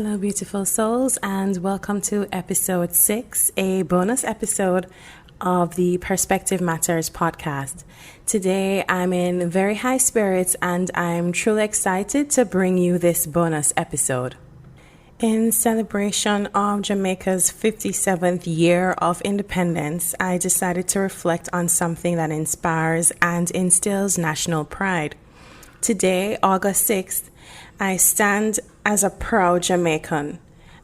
Hello, beautiful souls, and welcome to episode 6, a bonus episode of the Perspective Matters podcast. Today, I'm in very high spirits and I'm truly excited to bring you this bonus episode. In celebration of Jamaica's 57th year of independence, I decided to reflect on something that inspires and instills national pride. Today, August 6th, I stand as a proud Jamaican.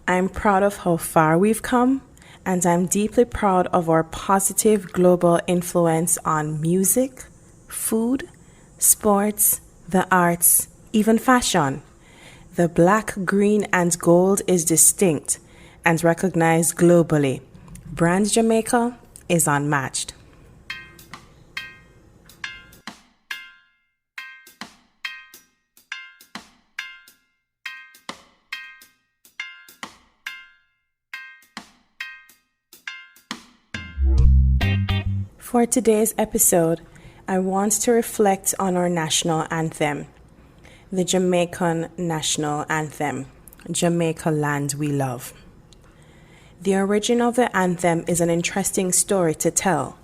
I'm proud of how far we've come, and I'm deeply proud of our positive global influence on music, food, sports, the arts, even fashion. The black, green, and gold is distinct and recognized globally. Brand Jamaica is unmatched. For today's episode, I want to reflect on our national anthem, the Jamaican national anthem, Jamaicalandwelove. The origin of the anthem is an interesting story to tell.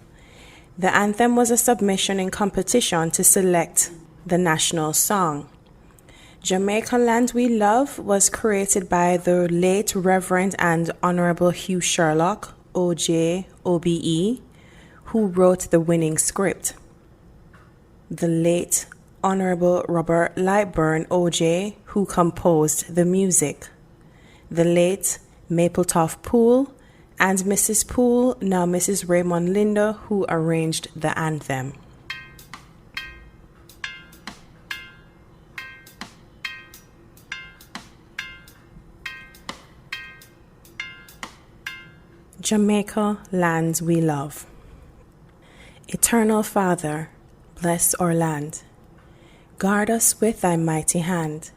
The anthem was a submission in competition to select the national song. Jamaicalandwelove was created by the late Reverend and Honorable Hugh Sherlock, OJ, OBE, who wrote the winning script. The late Honorable Robert Lightburn, OJ, who composed the music. The late Mapletop Poole and Mrs. Poole, now Mrs. Raymond Linda, who arranged the anthem. Jamaica, land we love. Eternal Father, bless our land. Guard us with thy mighty hand.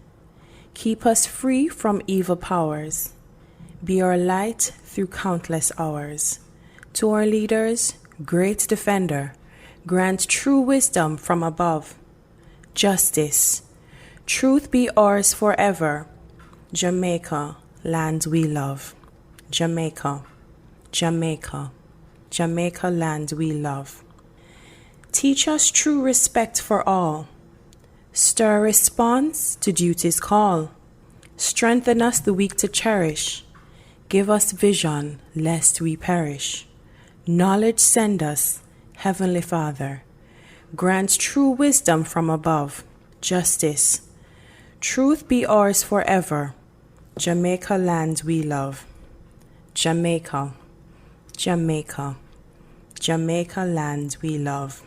Keep us free from evil powers. Be our light through countless hours. To our leaders, great defender, grant true wisdom from above. Justice, truth be ours forever. Jamaica, land we love. Jamaica, Jamaica, Jamaica, land we love. Teach us true respect for all. Stir response to duty's call. Strengthen us the weak to cherish. Give us vision lest we perish. Knowledge send us, Heavenly Father. Grant true wisdom from above. Justice. Truth be ours forever. Jamaica, land we love. Jamaica, Jamaica, Jamaica, land we love.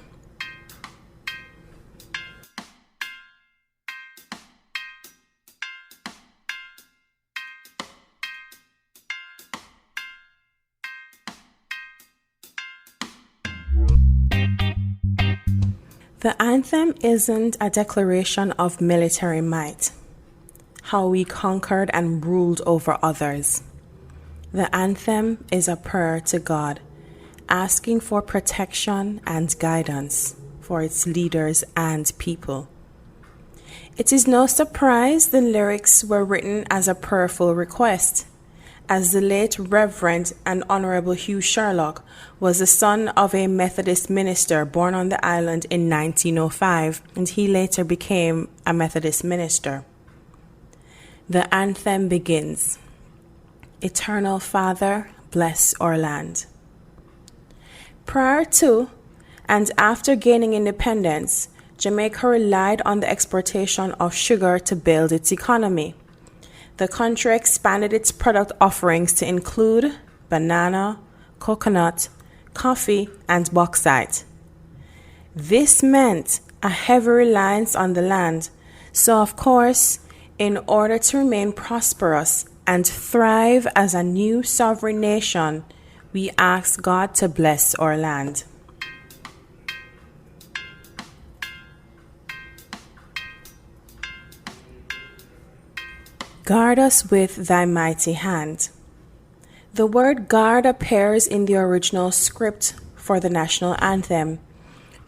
The anthem isn't a declaration of military might, how we conquered and ruled over others. The anthem is a prayer to God, asking for protection and guidance for its leaders and people. It is no surprise the lyrics were written as a prayerful request, as the late Reverend and Honorable Hugh Sherlock was the son of a Methodist minister born on the island in 1905, and he later became a Methodist minister. The anthem begins, Eternal Father, bless our land. Prior to and after gaining independence, Jamaica relied on the exportation of sugar to build its economy. The country expanded its product offerings to include banana, coconut, coffee, and bauxite. This meant a heavy reliance on the land, so of course, in order to remain prosperous and thrive as a new sovereign nation, we ask God to bless our land. Guard us with thy mighty hand. The word guard appears in the original script for the national anthem.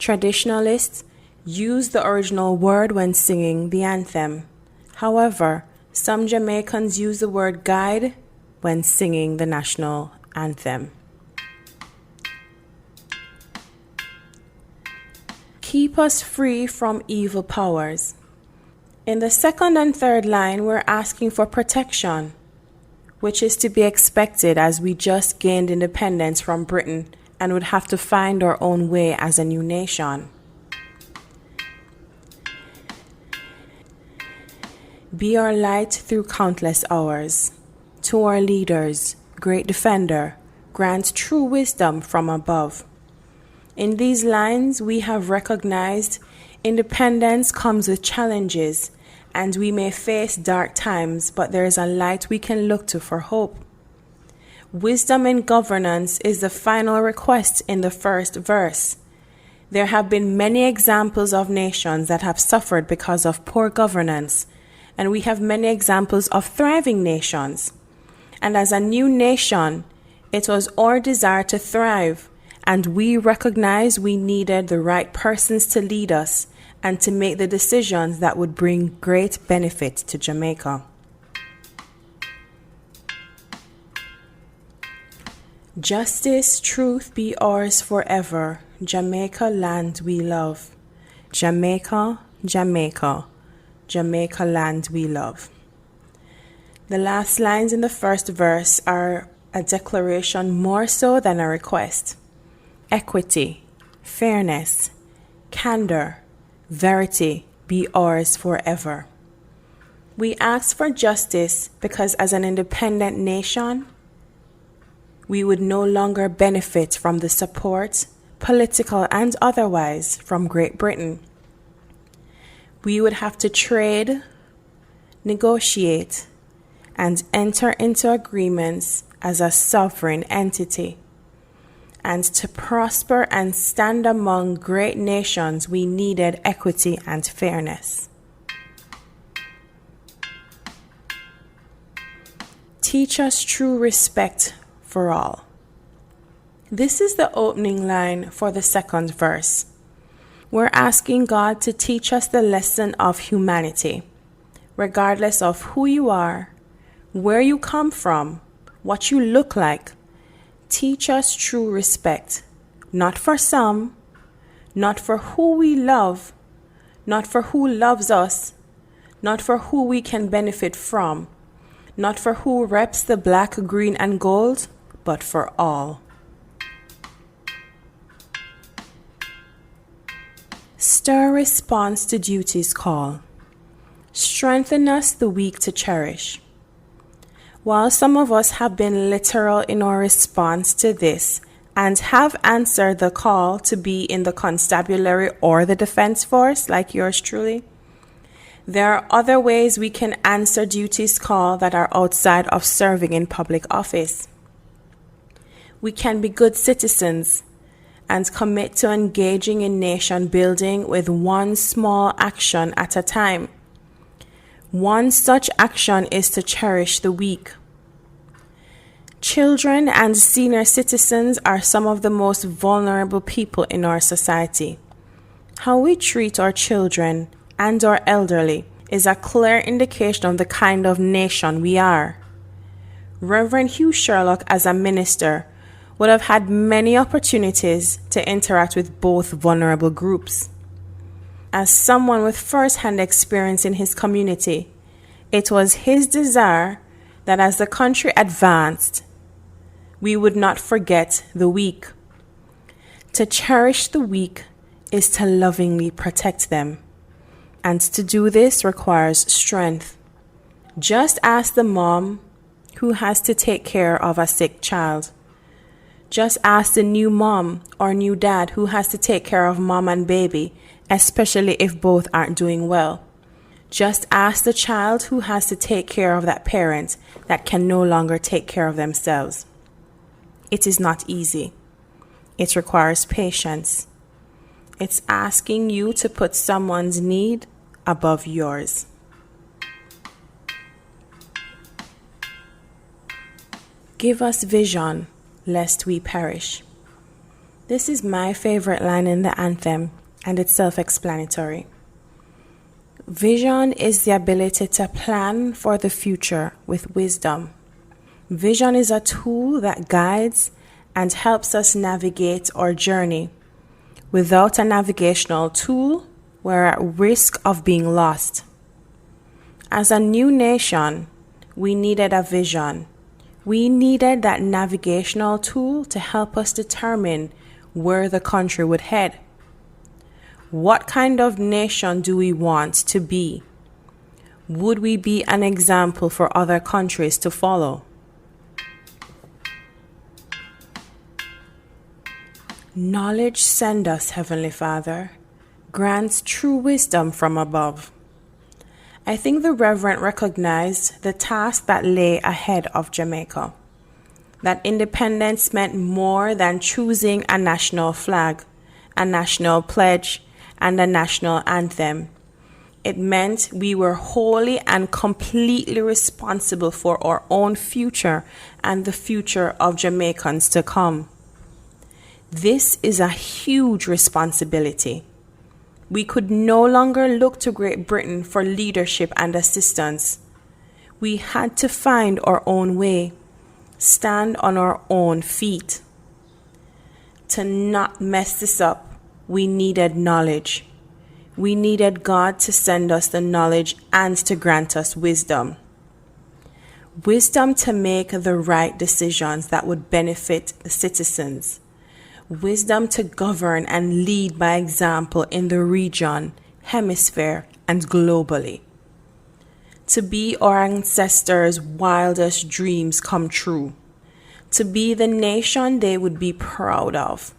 Traditionalists use the original word when singing the anthem. However, Some Jamaicans use the word guide when singing the national anthem. Keep us free from evil powers. In the second and third line, we're asking for protection, which is to be expected as we just gained independence from Britain and would have to find our own way as a new nation. Be our light through countless hours. To our leaders, great defender, grant true wisdom from above. In these lines, we have recognized independence comes with challenges, and we may face dark times, but there is a light we can look to for hope. Wisdom in governance is the final request in the first verse. There have been many examples of nations that have suffered because of poor governance, and we have many examples of thriving nations. And as a new nation, it was our desire to thrive, and we recognized we needed the right persons to lead us and to make the decisions that would bring great benefit to Jamaica. Justice, truth be ours forever, Jamaica land we love. Jamaica, Jamaica, Jamaica land we love. The last lines in the first verse are a declaration more so than a request. Equity, fairness, candor, verity be ours forever. We ask for justice because as an independent nation, we would no longer benefit from the support, political and otherwise, from Great Britain. We would have to trade, negotiate, and enter into agreements as a sovereign entity. And to prosper and stand among great nations, we needed equity and fairness. Teach us true respect for all. This is the opening line for the second verse. We're asking God to teach us the lesson of humanity, regardless of who you are, where you come from, what you look like. Teach us true respect, not for some, not for who we love, not for who loves us, not for who we can benefit from, not for who reps the black, green, and gold, but for all. Stir response to duty's call. Strengthen us the weak to cherish. While some of us have been literal in our response to this and have answered the call to be in the constabulary or the defense force, like yours truly, there are other ways we can answer duty's call that are outside of serving in public office. We can be good citizens and commit to engaging in nation building with one small action at a time. One such action is to cherish the weak. Children and senior citizens are some of the most vulnerable people in our society. How we treat our children and our elderly is a clear indication of the kind of nation we are. Reverend Hugh Sherlock, as a minister, would have had many opportunities to interact with both vulnerable groups. As someone with first-hand experience in his community, it was his desire that as the country advanced, we would not forget the weak. To cherish the weak is to lovingly protect them. And to do this requires strength. Just ask the mom who has to take care of a sick child. Just ask the new mom or new dad who has to take care of mom and baby, especially if both aren't doing well. Just ask the child who has to take care of that parent that can no longer take care of themselves. It is not easy. It requires patience. It's asking you to put someone's need above yours. Give us vision, lest we perish. This is my favorite line in the anthem, and it's self-explanatory. Vision is the ability to plan for the future with wisdom. Vision is a tool that guides and helps us navigate our journey. Without a navigational tool, we're at risk of being lost. As a new nation, we needed a vision. We needed that navigational tool to help us determine where the country would head. What kind of nation do we want to be? Would we be an example for other countries to follow? Knowledge send us, Heavenly Father. Grant true wisdom from above. I think the Reverend recognized the task that lay ahead of Jamaica. That independence meant more than choosing a national flag, a national pledge, and a national anthem. It meant we were wholly and completely responsible for our own future and the future of Jamaicans to come. This is a huge responsibility. We could no longer look to Great Britain for leadership and assistance. We had to find our own way, stand on our own feet. To not mess this up, we needed knowledge. We needed God to send us the knowledge and to grant us wisdom. Wisdom to make the right decisions that would benefit the citizens. Wisdom to govern and lead by example in the region, hemisphere, and globally. To be our ancestors' wildest dreams come true. To be the nation they would be proud of.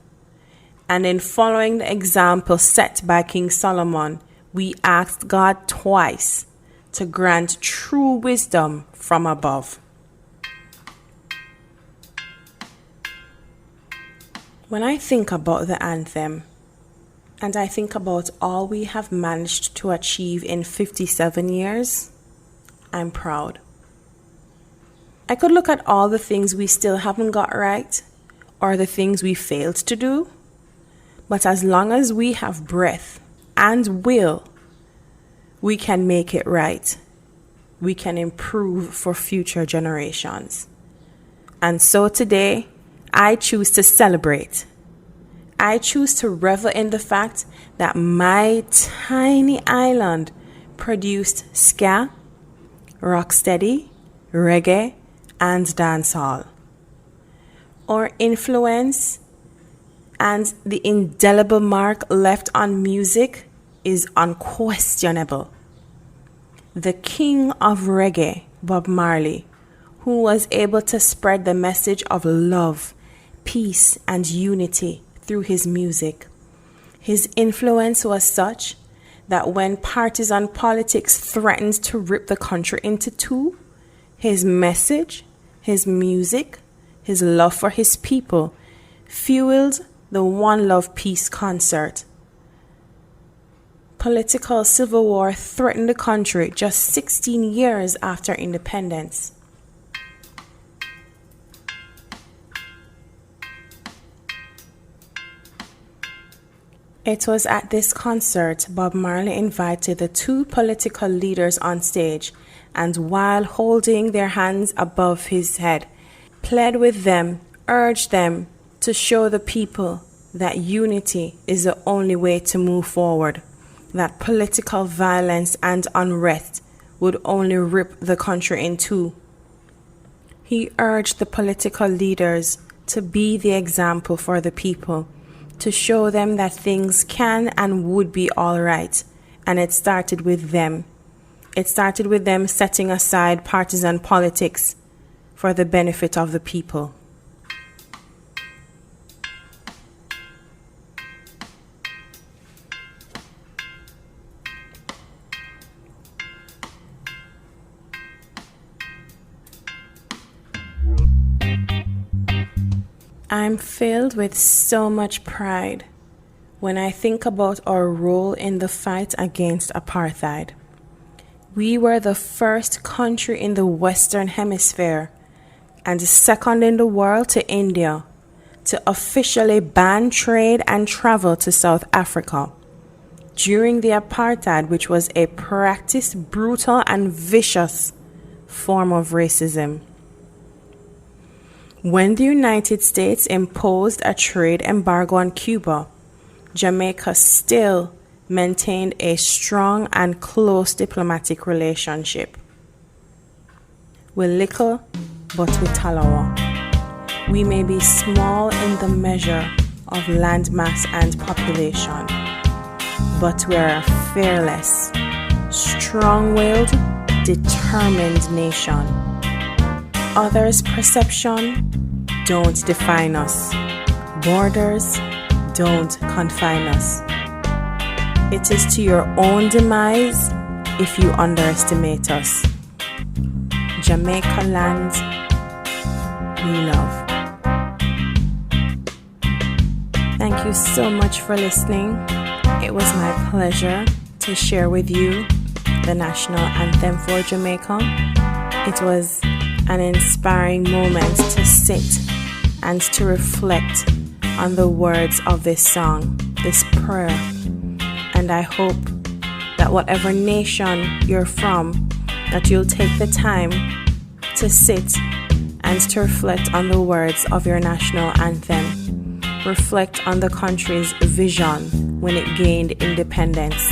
And in following the example set by King Solomon, we asked God twice to grant true wisdom from above. When I think about the anthem, and I think about all we have managed to achieve in 57 years, I'm proud. I could look at all the things we still haven't got right, or the things we failed to do, but as long as we have breath and will, we can make it right. We can improve for future generations. And so today, I choose to celebrate. I choose to revel in the fact that my tiny island produced ska, rocksteady, reggae, and dancehall. Our influence and the indelible mark left on music is unquestionable. The king of reggae, Bob Marley, who was able to spread the message of love, peace, and unity through his music. His influence was such that when partisan politics threatened to rip the country into two, his message, his music, his love for his people fueled the One Love Peace concert. Political civil war threatened the country just 16 years after independence. It was at this concert Bob Marley invited the two political leaders on stage and while holding their hands above his head, pled with them, urged them to show the people that unity is the only way to move forward, that political violence and unrest would only rip the country in two. He urged the political leaders to be the example for the people, to show them that things can and would be all right, and it started with them. It started with them setting aside partisan politics for the benefit of the people. I'm filled with so much pride when I think about our role in the fight against apartheid. We were the first country in the Western Hemisphere and second in the world to India to officially ban trade and travel to South Africa. during the apartheid, which was a practiced, brutal, and vicious form of racism. When the United States imposed a trade embargo on Cuba, Jamaica still maintained a strong and close diplomatic relationship. With little, but with talawa. We may be small in the measure of landmass and population, but we are a fearless, strong-willed, determined nation. Others' perception don't define us. Borders don't confine us. It is to your own demise if you underestimate us. Jamaica land, we love. Thank you so much for listening. It was my pleasure to share with you the national anthem for Jamaica. It was an inspiring moment to sit and to reflect on the words of this song, this prayer. And I hope that whatever nation you're from, that you'll take the time to sit and to reflect on the words of your national anthem. Reflect on the country's vision when it gained independence.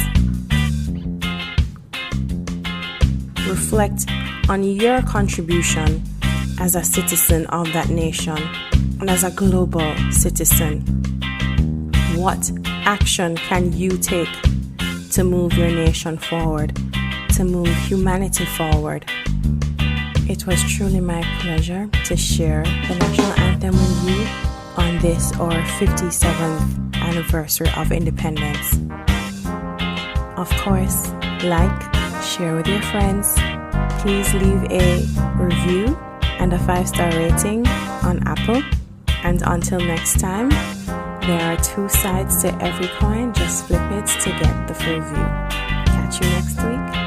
Reflect on your contribution as a citizen of that nation and as a global citizen. What action can you take to move your nation forward, to move humanity forward? It was truly my pleasure to share the national anthem with you on this our 57th anniversary of independence. Of course, like, share with your friends. Please leave a review and a 5-star rating on Apple. And until next time, there are 2 sides to every coin. Just flip it to get the full view. Catch you next week.